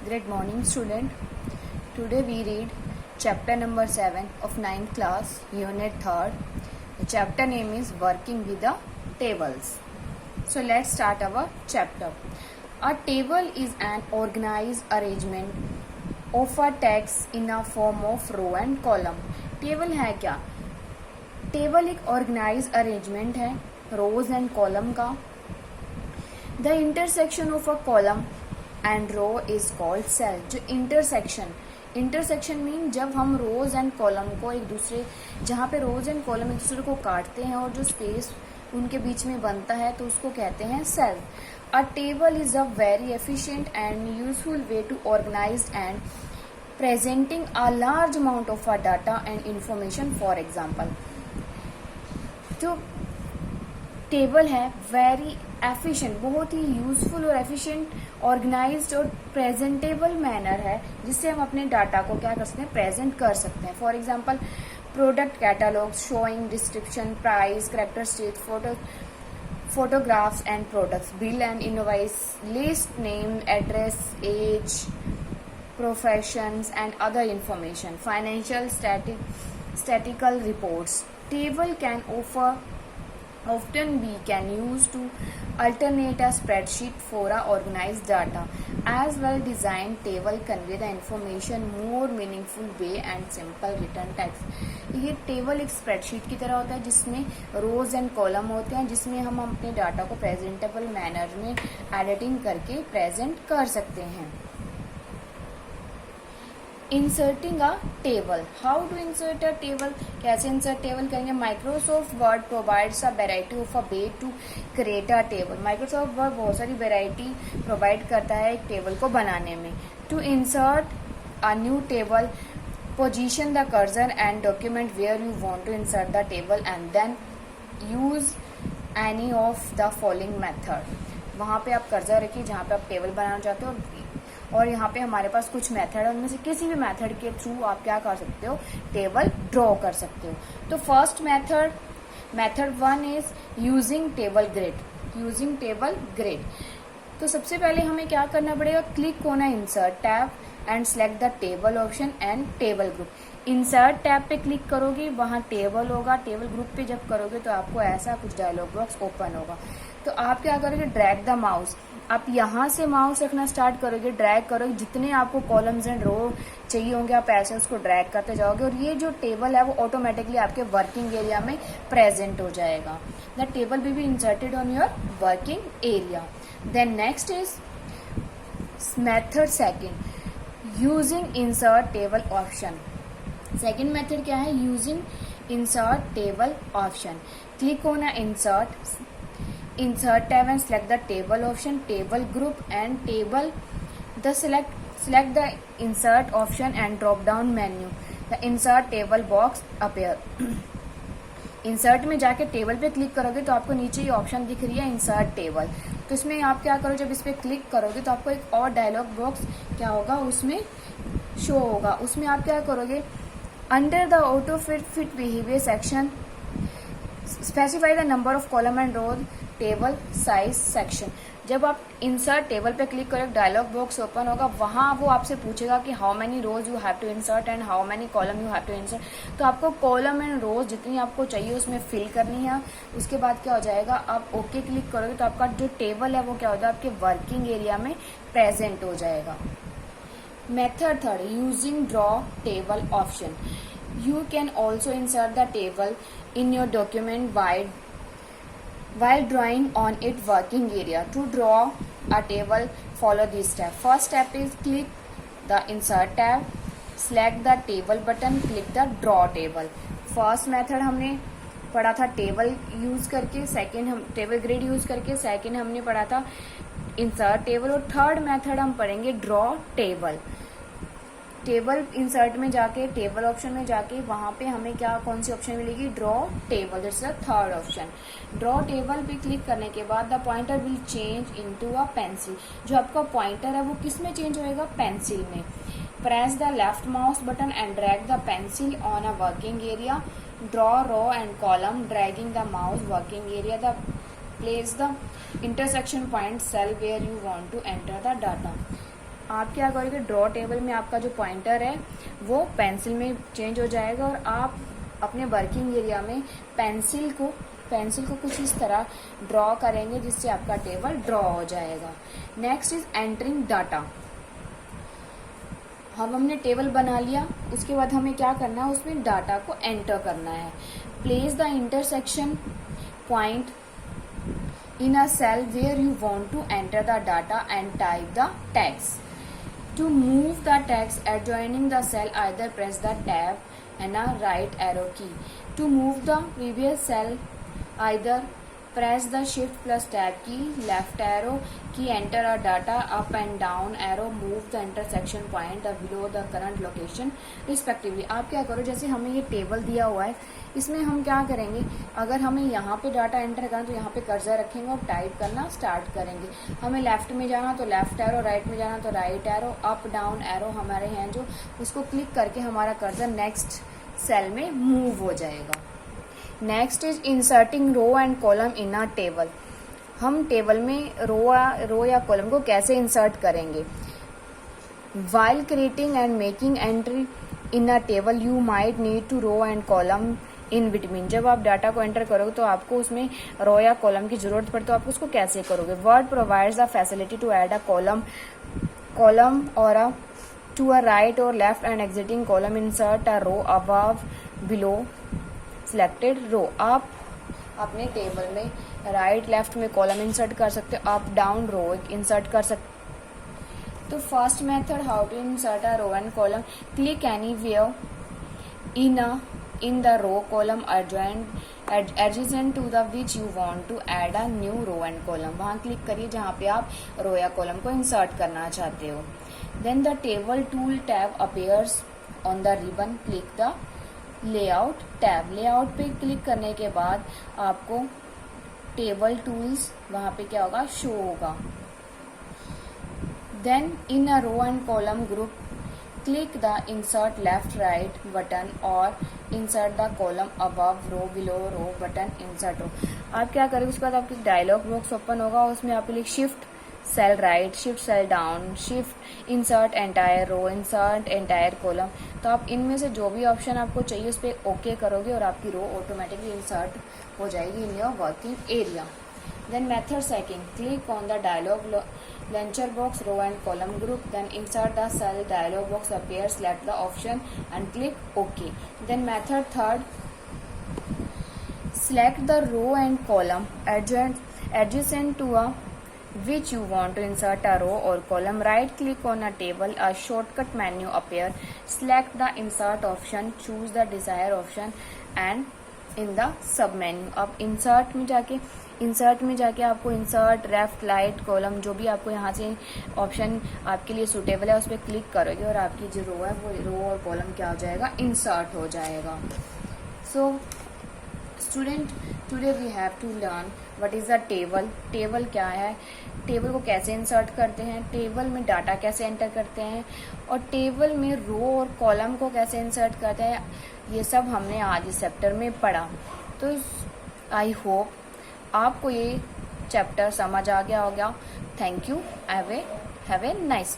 Great morning, student. Today we read chapter number 7 of 9th class, unit 3rd. The chapter name is Working with the Tables. So let's start our chapter. A table is an organized arrangement of a text in a form of row and column. Table है क्या? Table एक organize arrangement है rows and column का. The intersection of a column and row is called cell. जो intersection mean जब हम रोज and column को एक दूसरे, जहाँ पे रोज एंड कॉलम एक दूसरे को काटते हैं और जो स्पेस उनके बीच में बनता है तो उसको कहते हैं cell. A table is a very efficient and useful way to organize and presenting a large amount of data and information. For example, तो टेबल है वेरी एफिशिएंट, बहुत ही यूजफुल और एफिशिएंट, ऑर्गेनाइज्ड और प्रेजेंटेबल मैनर है जिससे हम अपने data को क्या कर सकते हैं, प्रेजेंट कर सकते हैं. For example, product catalogue showing description, price, characteristics, photographs and products, bill and invoice, list, name, address, age, professions and other information, financial statistical reports. Table can often be used to alternate a spreadsheet for a organized data. As well designed table convey the information more meaningful way and simple written text. ये table एक spreadsheet की तरह होता है जिसमें रोज and column होते हैं, जिसमें हम अपने डाटा को प्रेजेंटेबल मैनर में एडिटिंग करके प्रेजेंट कर सकते हैं. Inserting a table. How to insert a table, कैसे इंसर्ट टेबल करेंगे. Microsoft Word provides a variety of a way to create a table. Microsoft Word बहुत सारी वेराइटी प्रोवाइड करता है एक टेबल को बनाने में. To insert a new table, position the cursor and document where you want to insert the table and then use any of the following method. वहाँ पे आप कर्सर रखिए जहाँ पे आप टेबल बनाना चाहते हो और यहाँ पे हमारे पास कुछ मेथड है, उनमें से किसी भी मेथड के थ्रू आप क्या कर सकते हो, टेबल ड्रॉ कर सकते हो. तो first method 1 is using table grid. तो सबसे पहले हमें क्या करना पड़ेगा, click on insert tab and select the table option and table group. Insert tab पे क्लिक करोगे, वहाँ टेबल होगा. टेबल ग्रुप पे जब करोगे तो आपको ऐसा कुछ डायलॉग बॉक्स ओपन होगा. तो आप क्या करोगे, ड्रैग द माउस. आप यहाँ से माउस रखना स्टार्ट करोगे, ड्रैग करोगे, जितने आपको कॉलम्स एंड रो चाहिए होंगे आप ऐसे उसको ड्रैग करते जाओगे और ये जो टेबल है वो ऑटोमेटिकली आपके वर्किंग एरिया में प्रेजेंट हो जाएगा. The table will be inserted on your working area. Then next is method second, using insert table option. Second method क्या है, using insert table option. Click on insert tab and select the table option, table group and table. Select the insert option and drop down menu. The insert table box appear. Insert में जाके table पे click करोगे तो आपको नीचे ये option दिख रही है इंसर्ट टेबल. तो इसमें आप क्या करो, जब इस पे क्लिक करोगे तो आपको एक और डायलॉग बॉक्स क्या होगा उसमें शो होगा. उसमें आप क्या करोगे, under the auto fit behaviour section specify the number of column and rows table size section. जब आप इंसर्ट टेबल पे क्लिक करोगे डायलॉग बॉक्स ओपन होगा, वहाँ वो आपसे पूछेगा कि how many rows you have to insert and how many column you have to insert. तो आपको कॉलम एंड रोज जितनी आपको चाहिए उसमें फिल करनी है. उसके बाद क्या हो जाएगा, आप ओके क्लिक करोगे तो आपका जो टेबल है वो क्या होता है, आपके वर्किंग एरिया में प्रेजेंट हो जाएगा. Method third, using draw table option. You can also insert the table in your document while drawing on its working area. To draw a table, follow this step. First step is click the insert tab, select the table button, click the draw table. First method हमने पढ़ा था table use करके, second हम table grid use करके, second हमने पढ़ा था insert table और थर्ड मेथड हम पढ़ेंगे ड्रॉ टेबल. टेबल इंसर्ट में जाके टेबल ऑप्शन में जाके वहाँ पे हमें क्या कौन सी ऑप्शन मिलेगी, draw table. That's the third option. Draw table पे क्लिक करने के बाद the pointer will change into a pencil. जो आपका पॉइंटर है वो किस में चेंज होएगा, पेंसिल में. Press the left mouse button and drag the pencil on a working area. Draw row and column dragging the mouse working area. The place the intersection point cell where you want to enter the data. आप क्या करोगे, draw table में आपका जो pointer है वो pencil में change हो जाएगा और आप अपने वर्किंग एरिया में पेंसिल को कुछ इस तरह ड्रॉ करेंगे जिससे आपका टेबल ड्रॉ हो जाएगा। Next is entering data. हमने टेबल बना लिया, उसके बाद हमें क्या करना है, उसमें डाटा को एंटर करना है। Place the intersection point in a cell where you want to enter the data and type the text. To move the text adjoining the cell, either press the tab and a right arrow key. To move the previous cell, either press the shift plus tab key, left arrow key, enter a data, up and down arrow move the intersection point below the current location respectively. आप क्या करो, जैसे हमें ये table दिया हुआ है, इसमें हम क्या करेंगे, अगर हमें यहाँ पे डाटा एंटर करना तो यहाँ पे कर्सर रखेंगे और टाइप करना स्टार्ट करेंगे। हमें लेफ्ट में जाना तो लेफ्ट एरो, राइट में जाना तो right arrow, up down arrow हमारे हैं जो, उसको क्लिक करके हमारा कर्सर नेक्स्ट सेल में मूव हो जाएगा। Next is inserting row and column in a table. हम टेबल में रो या कॉलम को कैसे इंसर्ट करेंगे। While creating and making entry in a table, you might need to row and column in between. जब आप डाटा को enter करोगे तो आपको उसमें रो या कॉलम की जरूरत पड़े, तो आप उसको कैसे करोगे। Word provides the facility to add a column or a to a right or left and exiting column, insert a row above below selected row. आप अपने टेबल में राइट लेफ्ट में कॉलम इंसर्ट कर सकते हो, अप डाउन रो insert कर सकते हो। तो first method, how to insert a row and column, click anywhere in the row column adjacent to the which you want to add a new row and column. वहाँ click करिए जहाँ पे आप रो या कॉलम को इंसर्ट करना चाहते हो। Then the table tool tab appears on the ribbon. Click the layout tab. layout पे क्लिक करने के बाद आपको टेबल टूल्स वहाँ पे क्या होगा, शो होगा। Then in a row and column group, click the insert left right button or insert the column above row below row button, insert row। आप क्या करेंगे, उसके बाद आपकी डायलॉग बॉक्स ओपन होगा, उसमें आपके लिए shift cell right, shift cell down, shift insert entire row, insert entire column. तो आप इनमें से जो भी ऑप्शन आपको चाहिए उस पर ओके करोगे और आपकी रो ऑटोमेटिकली इंसर्ट हो जाएगी in your working area. Then method second, click on the dialog launcher box row and column group, then insert the cell, dialog box appears, select the option and click OK. Then method third, select the row and column adjacent to a which you want to insert a row or column. Right click on a table, a shortcut menu appear, select the insert option, choose the desired option and in the sub menu अब insert में जाके आपको insert left right column जो भी आपको यहाँ से option आपके लिए सूटेबल है उस पर क्लिक करोगे और आपकी जो रो है वो रो और कॉलम क्या हो जाएगा, इंसर्ट हो जाएगा। So student, today we have to learn what is the table. Table क्या है, टेबल को कैसे इंसर्ट करते हैं, टेबल में डाटा कैसे एंटर करते हैं और टेबल में रो और कॉलम को कैसे इंसर्ट करते हैं, ये सब हमने आज इस चैप्टर में पढ़ा। तो आई होप आपको ये चैप्टर समझ आ गया होगा। Thank you, have a nice